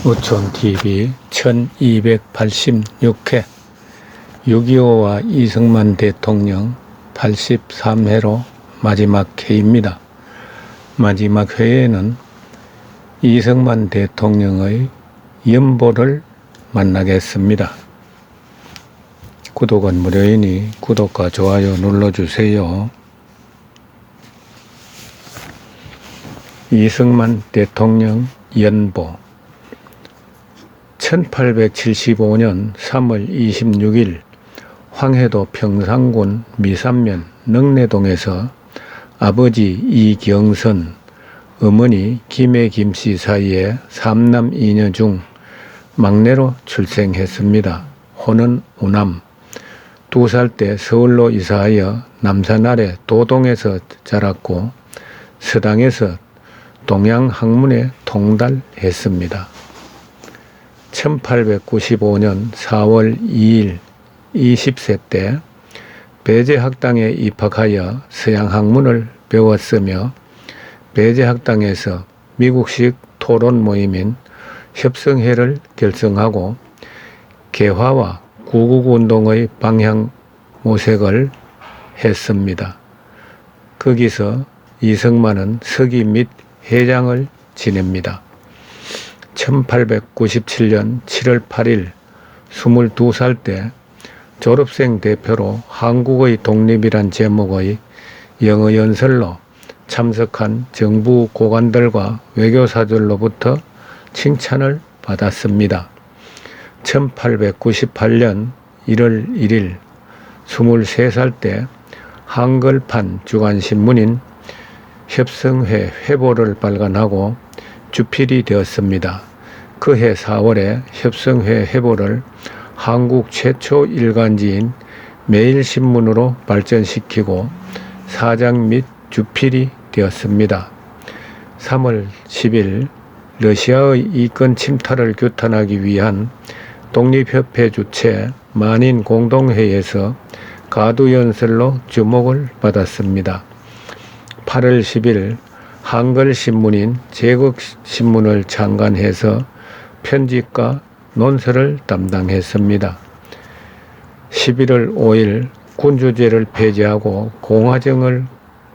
우촌TV 1286회 6.25와 이승만 대통령 83회로 마지막 회입니다. 마지막 회에는 이승만 대통령의 연보를 만나겠습니다. 구독은 무료이니 구독과 좋아요 눌러주세요. 이승만 대통령 연보 1875년 3월 26일 황해도 평상군 미산면 능내동에서 아버지 이경선, 어머니 김해김씨 사이에 3남 2녀 중 막내로 출생했습니다. 호는 우남. 2살 때 서울로 이사하여 남산 아래 도동에서 자랐고 서당에서 동양학문에 통달했습니다. 1895년 4월 2일 20세 때 배제학당에 입학하여 서양학문을 배웠으며 배제학당에서 미국식 토론 모임인 협성회를 결성하고 개화와 구국운동의 방향 모색을 했습니다. 거기서 이승만은 서기 및 회장을 지냅니다. 1897년 7월 8일 22살 때 졸업생 대표로 한국의 독립이란 제목의 영어 연설로 참석한 정부 고관들과 외교사들로부터 칭찬을 받았습니다. 1898년 1월 1일 23살 때 한글판 주간신문인 협성회 회보를 발간하고 주필이 되었습니다. 그해 4월에 협성회 회보를 한국 최초 일간지인 매일신문으로 발전시키고 사장 및 주필이 되었습니다. 3월 10일 러시아의 이권 침탈을 규탄하기 위한 독립협회 주최 만인 공동회의에서 가두연설로 주목을 받았습니다. 8월 10일 한글신문인 제국신문을 창간해서 편집과 논설을 담당했습니다. 11월 5일 군주제를 폐지하고 공화정을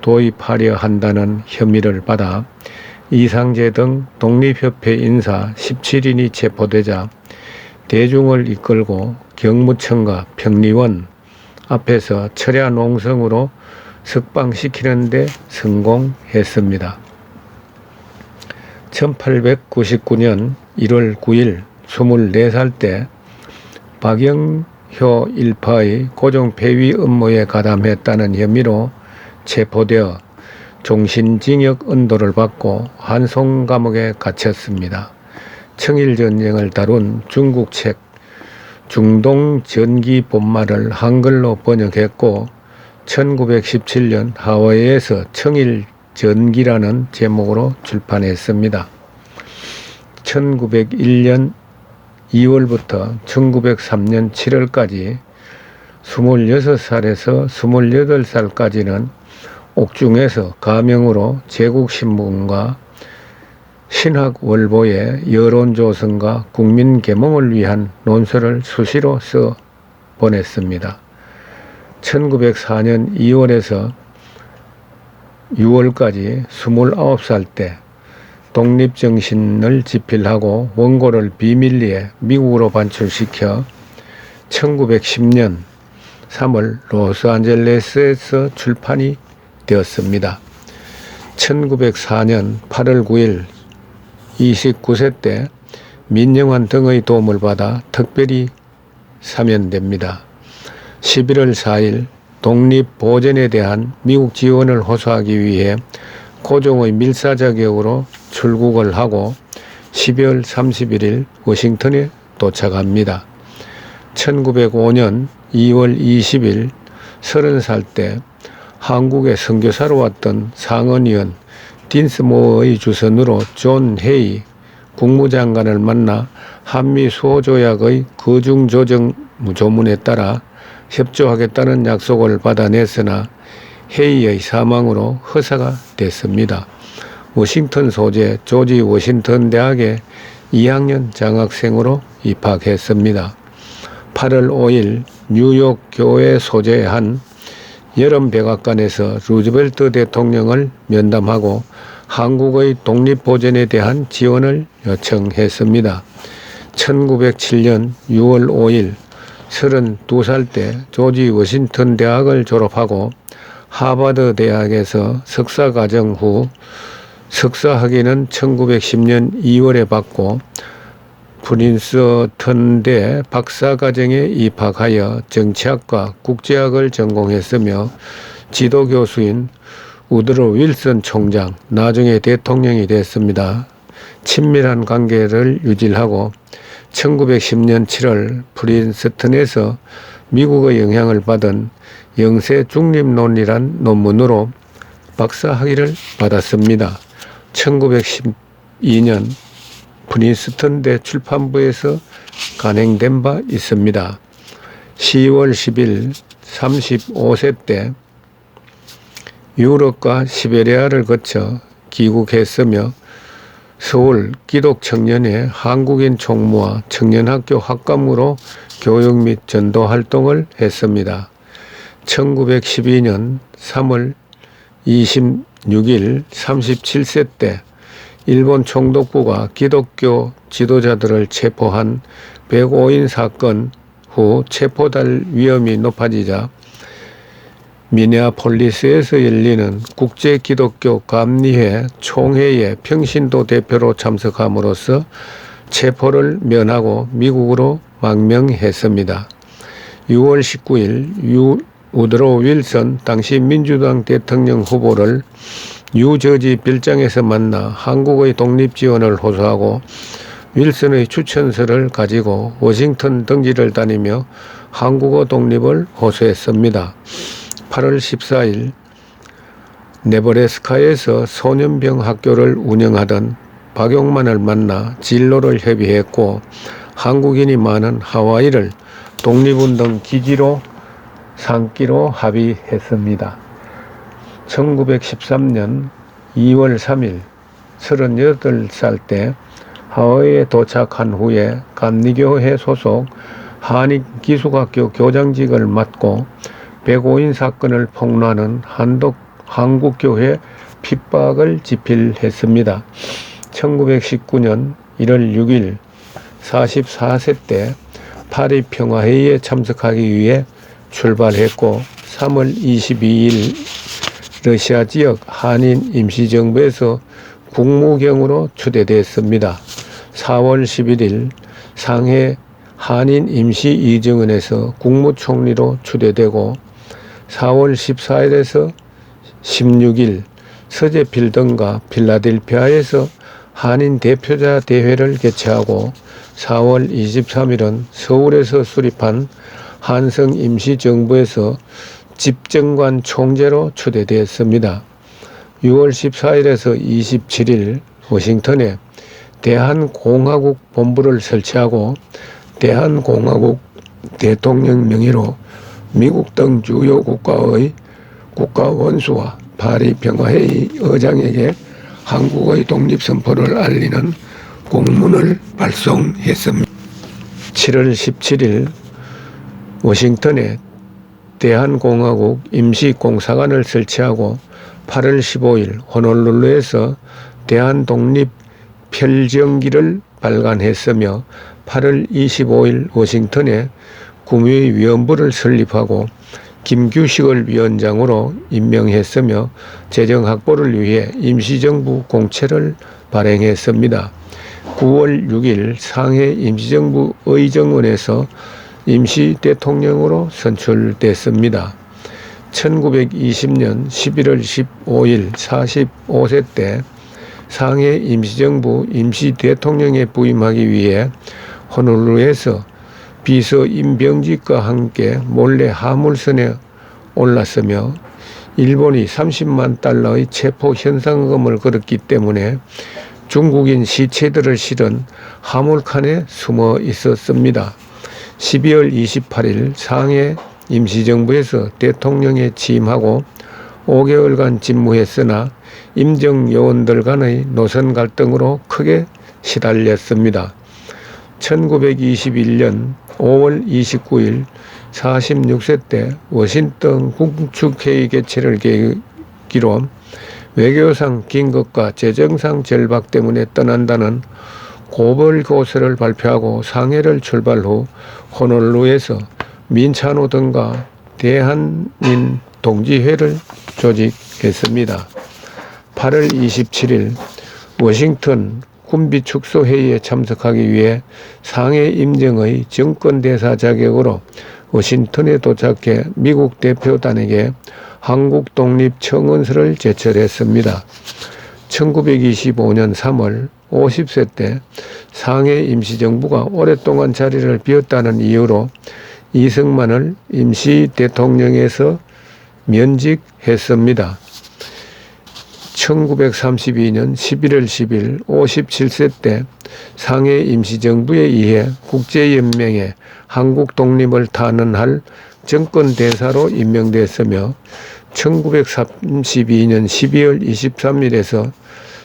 도입하려 한다는 혐의를 받아 이상재 등 독립협회 인사 17인이 체포되자 대중을 이끌고 경무청과 평리원 앞에서 철야 농성으로 석방시키는 데 성공했습니다. 1899년 1월 9일 24살 때 박영효 일파의 고종 폐위 음모에 가담했다는 혐의로 체포되어 종신징역 은도를 받고 한송 감옥에 갇혔습니다. 청일전쟁을 다룬 중국 책 중동전기 본말을 한글로 번역했고 1917년 하와이에서 청일전기라는 제목으로 출판했습니다. 1901년 2월부터 1903년 7월까지 26살에서 28살까지는 옥중에서 가명으로 제국신문과 신학월보의 여론조성과 국민계몽을 위한 논설을 수시로 써 보냈습니다. 1904년 2월에서 6월까지 29살 때 독립정신을 집필하고 원고를 비밀리에 미국으로 반출시켜 1910년 3월 로스안젤레스에서 출판이 되었습니다. 1904년 8월 9일 29세 때 민영환 등의 도움을 받아 특별히 사면됩니다. 11월 4일 독립보전에 대한 미국 지원을 호소하기 위해 고종의 밀사 자격으로 출국을 하고 12월 31일 워싱턴에 도착합니다. 1905년 2월 20일 30살 때 한국에 선교사로 왔던 상원의원 딘스모어의 주선으로 존 헤이 국무장관을 만나 한미 수호조약의 거중조정 조문에 따라 협조하겠다는 약속을 받아냈으나 헤이의 사망으로 허사가 됐습니다. 워싱턴 소재 조지 워싱턴 대학에 2학년 장학생으로 입학했습니다. 8월 5일 뉴욕 교회 소재의 한 여름백악관에서 루즈벨트 대통령을 면담하고 한국의 독립보전에 대한 지원을 요청했습니다. 1907년 6월 5일 32살 때 조지 워싱턴 대학을 졸업하고 하버드 대학에서 석사과정 후 석사학위는 1910년 2월에 받고 프린스턴대 박사과정에 입학하여 정치학과 국제학을 전공했으며 지도교수인 우드로 윌슨 총장, 나중에 대통령이 됐습니다. 친밀한 관계를 유지하고 1910년 7월 프린스턴에서 미국의 영향을 받은 영세 중립론이란 논문으로 박사학위를 받았습니다. 1912년 프린스턴대 출판부에서 간행된 바 있습니다. 10월 10일 35세 때 유럽과 시베리아를 거쳐 귀국했으며 서울 기독청년회 한국인 총무와 청년학교 학감으로 교육 및 전도 활동을 했습니다. 1912년 3월 26일 37세 때 일본 총독부가 기독교 지도자들을 체포한 105인 사건 후 체포될 위험이 높아지자 미네아폴리스에서 열리는 국제기독교 감리회 총회의 평신도 대표로 참석함으로써 체포를 면하고 미국으로 망명했습니다. 6월 19일 우드로 윌슨 당시 민주당 대통령 후보를 뉴저지 빌장에서 만나 한국의 독립 지원을 호소하고 윌슨의 추천서를 가지고 워싱턴 덩지를 다니며 한국어 독립을 호소했습니다. 8월 14일 네브래스카에서 소년병 학교를 운영하던 박용만을 만나 진로를 협의했고 한국인이 많은 하와이를 독립운동 기지로 삼기로 합의했습니다. 1913년 2월 3일 38살 때 하와이에 도착한 후에 감리교회 소속 한인기숙학교 교장직을 맡고 105인 사건을 폭로하는 한국교회 핍박을 집필했습니다. 1919년 1월 6일 44세 때 파리 평화회의에 참석하기 위해 출발했고 3월 22일 러시아 지역 한인 임시정부에서 국무경으로 추대됐습니다. 4월 11일 상해 한인 임시이정원에서 국무총리로 추대되고 4월 14일에서 16일 서재 필던과 필라델피아에서 한인 대표자 대회를 개최하고 4월 23일은 서울에서 수립한 한성 임시정부에서 집정관 총재로 추대되었습니다. 6월 14일에서 27일 워싱턴에 대한공화국 본부를 설치하고 대한공화국 대통령 명의로 미국 등 주요 국가의 국가원수와 파리 평화회의 의장에게 한국의 독립선포를 알리는 공문을 발송했습니다. 7월 17일 워싱턴에 대한공화국 임시공사관을 설치하고 8월 15일 호놀룰루에서 대한독립펼정기를 발간했으며 8월 25일 워싱턴에 구미위원부를 설립하고 김규식을 위원장으로 임명했으며 재정 확보를 위해 임시정부 공채를 발행했습니다. 9월 6일 상해 임시정부 의정원에서 임시 대통령으로 선출됐습니다. 1920년 11월 15일 45세 때 상해 임시정부 임시 대통령에 부임하기 위해 호놀룰루에서 비서 임병직과 함께 몰래 화물선에 올랐으며 일본이 30만 달러의 체포 현상금을 걸었기 때문에 중국인 시체들을 실은 화물칸에 숨어 있었습니다. 12월 28일 상해 임시정부에서 대통령에 취임하고 5개월간 집무했으나 임정 요원들 간의 노선 갈등으로 크게 시달렸습니다. 1921년 5월 29일 46세 때 워싱턴 국축회의 개최를 계기로 외교상 긴급과 재정상 절박 때문에 떠난다는 고벌고서를 발표하고 상해를 출발 후 호놀룰루에서 민찬호 등과 대한민 동지회를 조직했습니다. 8월 27일 워싱턴 군비축소회의에 참석하기 위해 상해 임정의 정권대사 자격으로 워싱턴에 도착해 미국 대표단에게 한국독립청원서를 제출했습니다. 1925년 3월 50세 때 상해 임시정부가 오랫동안 자리를 비웠다는 이유로 이승만을 임시대통령에서 면직했습니다. 1932년 11월 10일 57세 때 상해 임시정부에 의해 국제연맹에 한국 독립을 탄원할 정권대사로 임명됐으며 1932년 12월 23일에서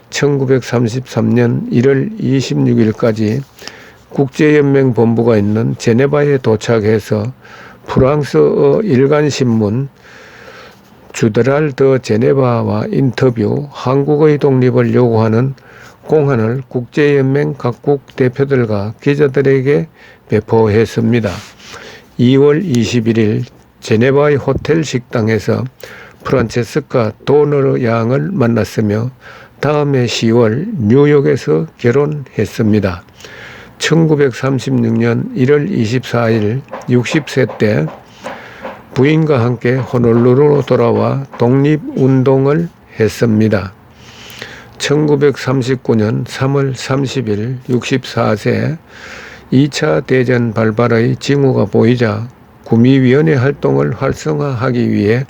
1933년 1월 26일까지 국제연맹 본부가 있는 제네바에 도착해서 프랑스어 일간신문 주드랄 더 제네바와 인터뷰, 한국의 독립을 요구하는 공안을 국제연맹 각국 대표들과 기자들에게 배포했습니다. 2월 21일 제네바의 호텔 식당에서 프란체스카 도너르 양을 만났으며 다음해 10월 뉴욕에서 결혼했습니다. 1936년 1월 24일 60세 때 부인과 함께 호놀룰루로 돌아와 독립운동을 했습니다. 1939년 3월 30일 64세 2차 대전 발발의 징후가 보이자 구미위원회 활동을 활성화하기 위해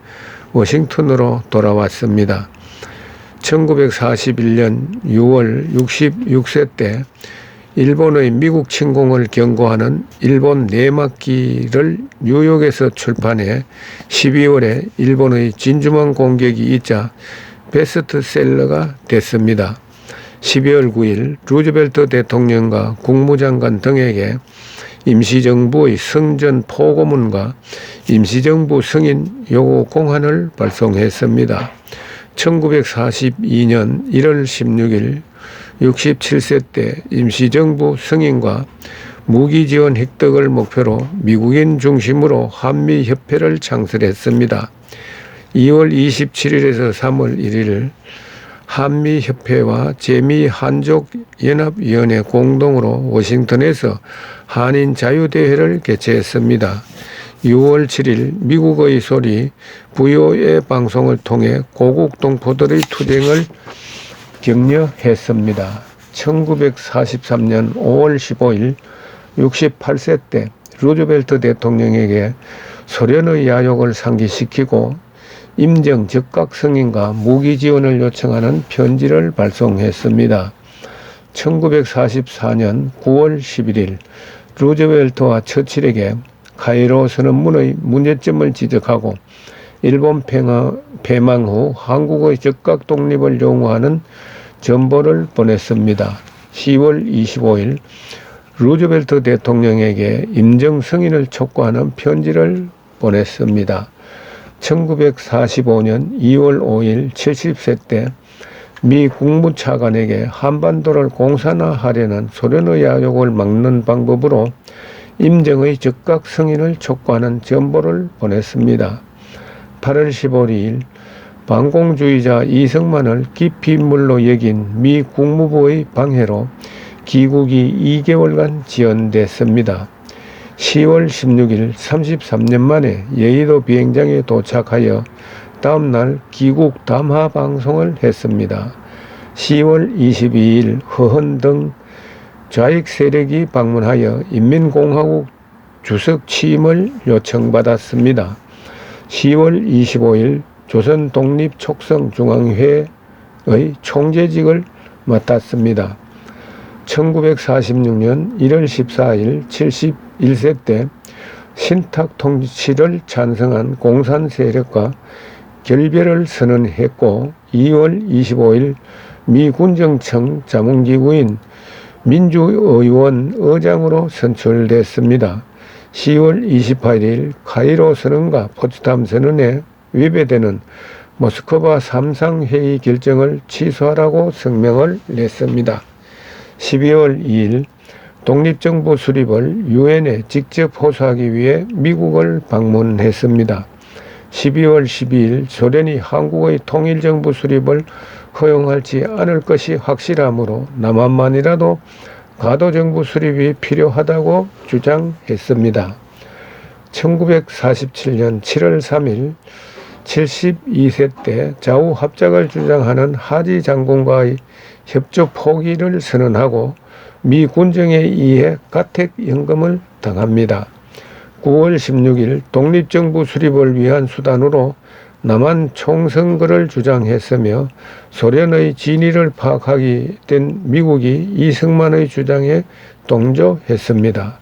워싱턴으로 돌아왔습니다. 1941년 6월 66세 때 일본의 미국 침공을 경고하는 일본 내막기를 뉴욕에서 출판해 12월에 일본의 진주만 공격이 있자 베스트셀러가 됐습니다. 12월 9일 루즈벨트 대통령과 국무장관 등에게 임시정부의 승전 포고문과 임시정부 승인 요구 공函을 발송했습니다. 1942년 1월 16일 67세 때 임시정부 승인과 무기지원 획득을 목표로 미국인 중심으로 한미협회를 창설했습니다. 2월 27일에서 3월 1일 한미협회와 재미한족연합위원회 공동으로 워싱턴에서 한인자유대회를 개최했습니다. 6월 7일 미국의 소리 VOA 방송을 통해 고국 동포들의 투쟁을 격려했습니다. 1943년 5월 15일 68세 때 루즈벨트 대통령에게 소련의 야욕을 상기시키고 임정 즉각 승인과 무기 지원을 요청하는 편지를 발송했습니다. 1944년 9월 11일 루즈벨트와 처칠에게 카이로 선언문의 문제점을 지적하고 일본 패망 후 한국의 즉각 독립을 요구하는 전보를 보냈습니다. 10월 25일 루즈벨트 대통령에게 임정 승인을 촉구하는 편지를 보냈습니다. 1945년 2월 5일 70세 때 미 국무차관에게 한반도를 공산화하려는 소련의 야욕을 막는 방법으로 임정의 즉각 승인을 촉구하는 전보를 보냈습니다. 8월 15일 반공주의자 이승만을 깊이 물로 여긴 미 국무부의 방해로 귀국이 2개월간 지연됐습니다. 10월 16일 33년 만에 여의도 비행장에 도착하여 다음날 귀국 담화 방송을 했습니다. 10월 22일 허헌 등 좌익 세력이 방문하여 인민공화국 주석 취임을 요청받았습니다. 10월 25일 조선독립촉성중앙회의 총재직을 맡았습니다. 1946년 1월 14일 71세 때 신탁 통치를 찬성한 공산 세력과 결별을 선언했고 2월 25일 미 군정청 자문기구인 민주의원 의장으로 선출됐습니다. 10월 28일 카이로 선언과 포츠담 선언에 위배되는 모스크바 3상 회의 결정을 취소하라고 성명을 냈습니다. 12월 2일 독립정부 수립을 유엔에 직접 호소하기 위해 미국을 방문했습니다. 12월 12일 소련이 한국의 통일정부 수립을 허용하지 않을 것이 확실하므로 남한만이라도 가도정부 수립이 필요하다고 주장했습니다. 1947년 7월 3일 72세 때 좌우 합작을 주장하는 하지 장군과의 협조 포기를 선언하고 미 군정에 의해 가택연금을 당합니다. 9월 16일 독립정부 수립을 위한 수단으로 남한 총선거를 주장했으며 소련의 진위를 파악하게 된 미국이 이승만의 주장에 동조했습니다.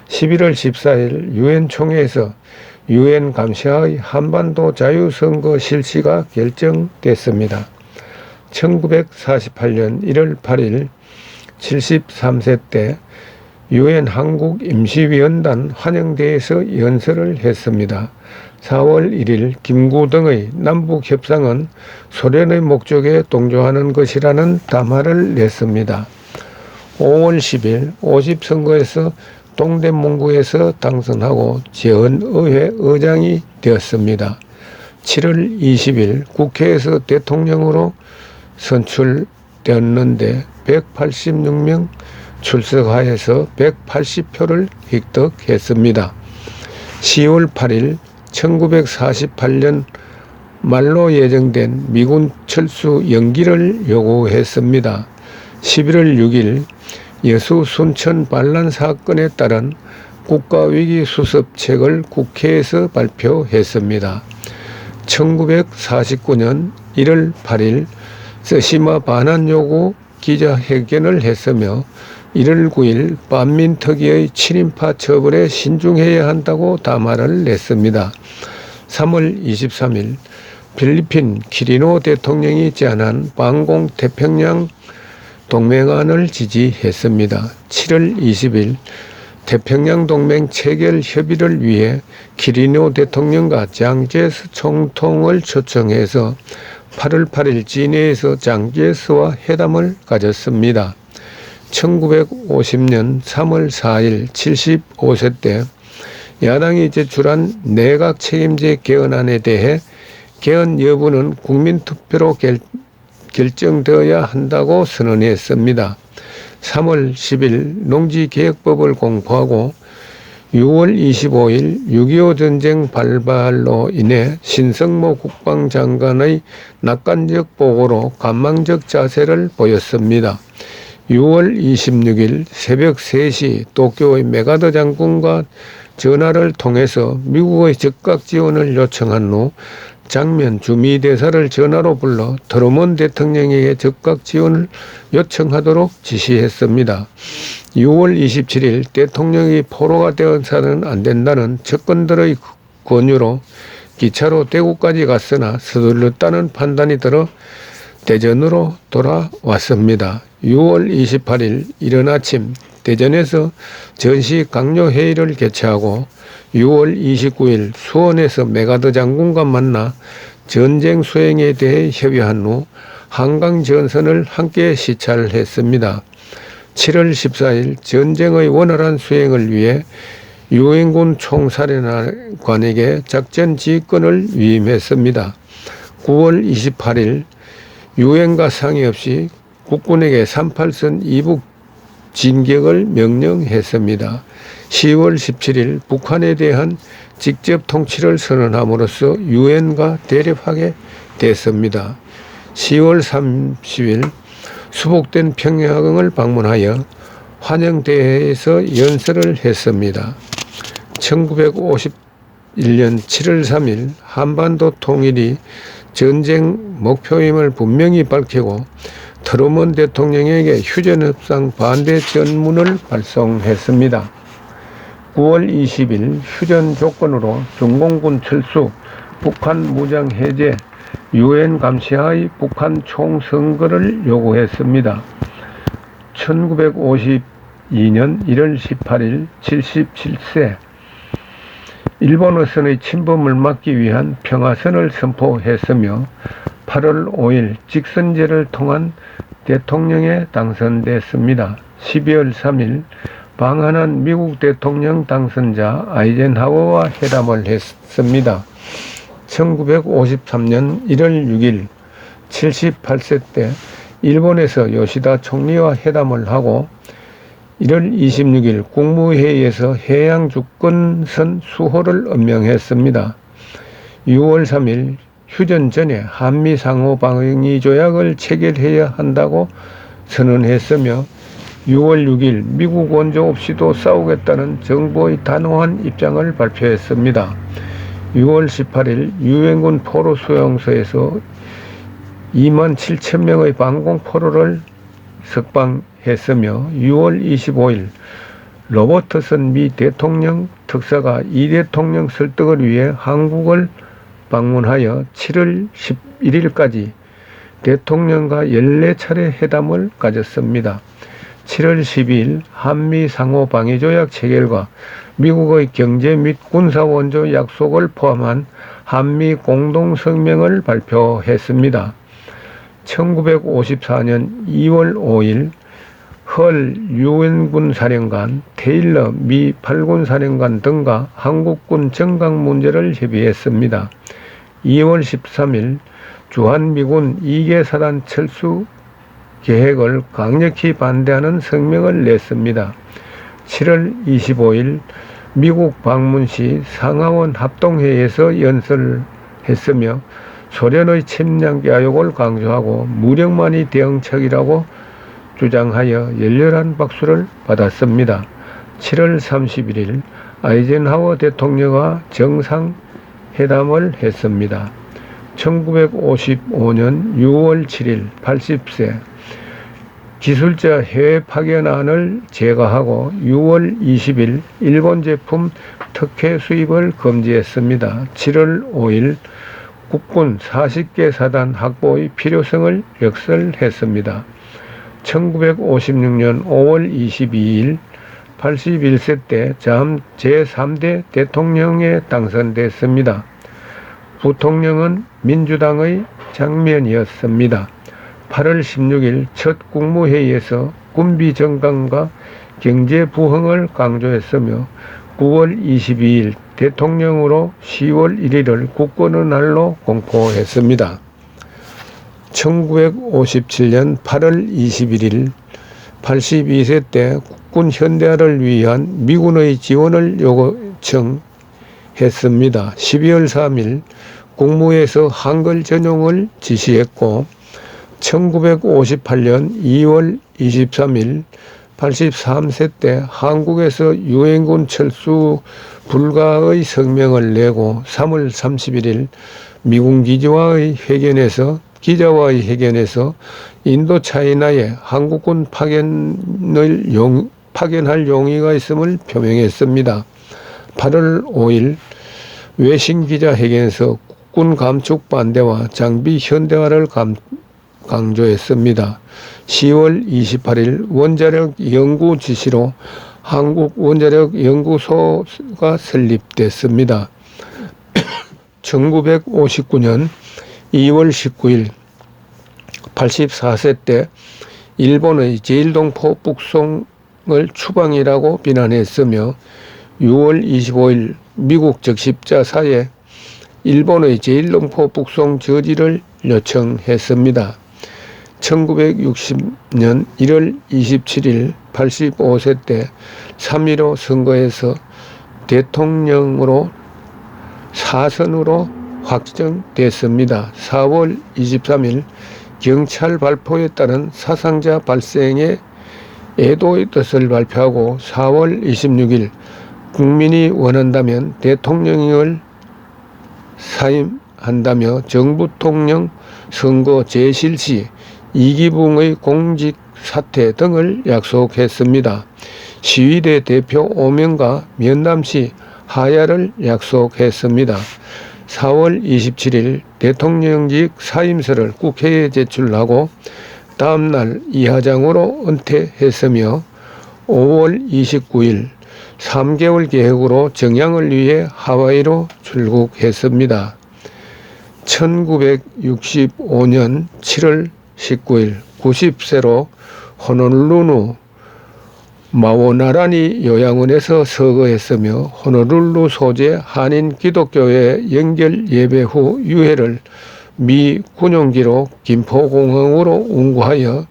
11월 14일 유엔 총회에서 유엔 감시하의 한반도 자유선거 실시가 결정됐습니다. 1948년 1월 8일 73세 때 유엔 한국임시위원단 환영대에서 연설을 했습니다. 4월 1일 김구등의 남북협상은 소련의 목적에 동조하는 것이라는 담화를 냈습니다. 5월 10일 50선거에서 동대문구에서 당선하고 재헌의회 의장이 되었습니다. 7월 20일 국회에서 대통령으로 선출되었는데 186명 출석하여서 180표를 획득했습니다. 10월 8일 1948년 말로 예정된 미군 철수 연기를 요구했습니다. 11월 6일 여수 순천 반란 사건에 따른 국가위기수습책을 국회에서 발표했습니다. 1949년 1월 8일 서시마 반환 요구 기자회견을 했으며 1월 9일 반민특위의 친인파 처벌에 신중해야 한다고 담화를 냈습니다. 3월 23일 필리핀 키리노 대통령이 제안한 방공 태평양 동맹안을 지지했습니다. 7월 20일 태평양 동맹 체결 협의를 위해 키리노 대통령과 장제스 총통을 초청해서 8월 8일 진해에서 장제스와 회담을 가졌습니다. 1950년 3월 4일 75세 때 야당이 제출한 내각 책임제 개헌안에 대해 개헌 여부는 국민투표로 결정되어야 한다고 선언했습니다. 3월 10일 농지개혁법을 공포하고 6월 25일 6.25 전쟁 발발로 인해 신성모 국방장관의 낙관적 보고로 관망적 자세를 보였습니다. 6월 26일 새벽 3시 도쿄의 메가더 장군과 전화를 통해서 미국의 즉각 지원을 요청한 후 장면 주미대사를 전화로 불러 트루먼 대통령에게 즉각 지원을 요청하도록 지시했습니다. 6월 27일 대통령이 포로가 되어서는 안 된다는 측근들의 권유로 기차로 대구까지 갔으나 서둘렀다는 판단이 들어 대전으로 돌아왔습니다. 6월 28일 이른 아침 대전에서 전시 강요회의를 개최하고 6월 29일 수원에서 메가더 장군과 만나 전쟁 수행에 대해 협의한 후 한강 전선을 함께 시찰했습니다. 7월 14일 전쟁의 원활한 수행을 위해 유엔군 총사령관에게 작전 지휘권을 위임했습니다. 9월 28일 유엔과 상의 없이 국군에게 38선 이북 진격을 명령했습니다. 10월 17일 북한에 대한 직접 통치를 선언함으로써 유엔과 대립하게 됐습니다. 10월 30일 수복된 평양을 방문하여 환영대회에서 연설을 했습니다. 1951년 7월 3일 한반도 통일이 전쟁 목표임을 분명히 밝히고 트루먼 대통령에게 휴전협상 반대 전문을 발송했습니다. 9월 20일 휴전 조건으로 중공군 철수, 북한 무장 해제, 유엔 감시하의 북한 총선거를 요구했습니다. 1952년 1월 18일 77세 일본어선의 침범을 막기 위한 평화선을 선포했으며 8월 5일 직선제를 통한 대통령에 당선됐습니다. 12월 3일 방한한 미국 대통령 당선자 아이젠하워와 회담을 했습니다. 1953년 1월 6일 78세 때 일본에서 요시다 총리와 회담을 하고 1월 26일 국무회의에서 해양주권선 수호를 엄명했습니다. 6월 3일 휴전 전에 한미 상호방위 조약을 체결해야 한다고 선언했으며 6월 6일 미국 원조 없이도 싸우겠다는 정부의 단호한 입장을 발표했습니다. 6월 18일 유엔군 포로 수용소에서 27,000명의 방공포로를 석방했으며 6월 25일 로버트슨 미 대통령 특사가 이 대통령 설득을 위해 한국을 방문하여 7월 11일까지 대통령과 14차례 회담을 가졌습니다. 7월 12일 한미 상호방위조약 체결과 미국의 경제 및 군사원조 약속을 포함한 한미 공동성명을 발표했습니다. 1954년 2월 5일 헐 유엔군 사령관, 테일러 미 8군 사령관 등과 한국군 정강 문제를 협의했습니다. 2월 13일 주한미군 2개 사단 철수 계획을 강력히 반대하는 성명을 냈습니다. 7월 25일 미국 방문 시 상하원 합동회의에서 연설했으며 소련의 침략 야욕을 강조하고 무력만이 대응책이라고 주장하여 열렬한 박수를 받았습니다. 7월 31일 아이젠하워 대통령과 정상회담을 했습니다. 1955년 6월 7일 80세 기술자 해외 파견안을 제거하고 6월 20일 일본 제품 특혜 수입을 금지했습니다. 7월 5일 국군 40개 사단 확보의 필요성을 역설했습니다. 1956년 5월 22일 81세 때 제3대 대통령에 당선됐습니다. 부통령은 민주당의 장면이었습니다. 8월 16일 첫 국무회의에서 군비 정강과 경제 부흥을 강조했으며 9월 22일 대통령으로 10월 1일을 국권의 날로 공포했습니다. 1957년 8월 21일 82세 때 국군 현대화를 위한 미군의 지원을 요청했습니다. 12월 3일 국무회에서 한글 전용을 지시했고 1958년 2월 23일 83세 때 한국에서 유엔군 철수 불가의 성명을 내고 3월 31일 미군 기지와의 기자와의 회견에서 인도차이나에 한국군 파견할 용의가 있음을 표명했습니다. 8월 5일 외신기자회견에서 국군 감축 반대와 장비 현대화를 강조했습니다. 10월 28일 원자력 연구 지시로 한국원자력연구소가 설립됐습니다. 1959년 2월 19일 84세 때 일본의 제1동포 북송을 추방이라고 비난했으며 6월 25일 미국 적십자사에 일본의 제1동포 북송 저지를 요청했습니다. 1960년 1월 27일 85세 때 3.15 선거에서 대통령으로 사선으로 확정됐습니다. 4월 23일 경찰 발포에 따른 사상자 발생에 애도의 뜻을 발표하고 4월 26일 국민이 원한다면 대통령을 사임한다며 정부통령 선거 재실시 이기붕의 공직 사퇴 등을 약속했습니다. 시위대 대표 오명과 면담시 하야를 약속했습니다. 4월 27일 대통령직 사임서를 국회에 제출하고 다음날 이하장으로 은퇴했으며 5월 29일 3개월 계획으로 정양을 위해 하와이로 출국했습니다. 1965년 7월 19일 90세로 호놀룰루 마워나라니 요양원에서 서거했으며 호놀룰루 소재 한인 기독교회 연결 예배 후 유해를 미 군용기로 김포공항으로 운구하여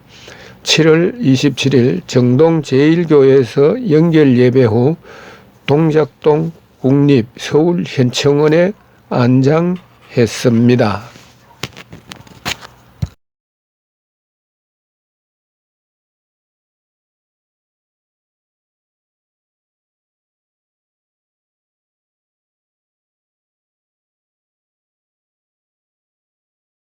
7월 27일 정동 제1교회에서 연결 예배 후 동작동 국립 서울현충원에 안장했습니다.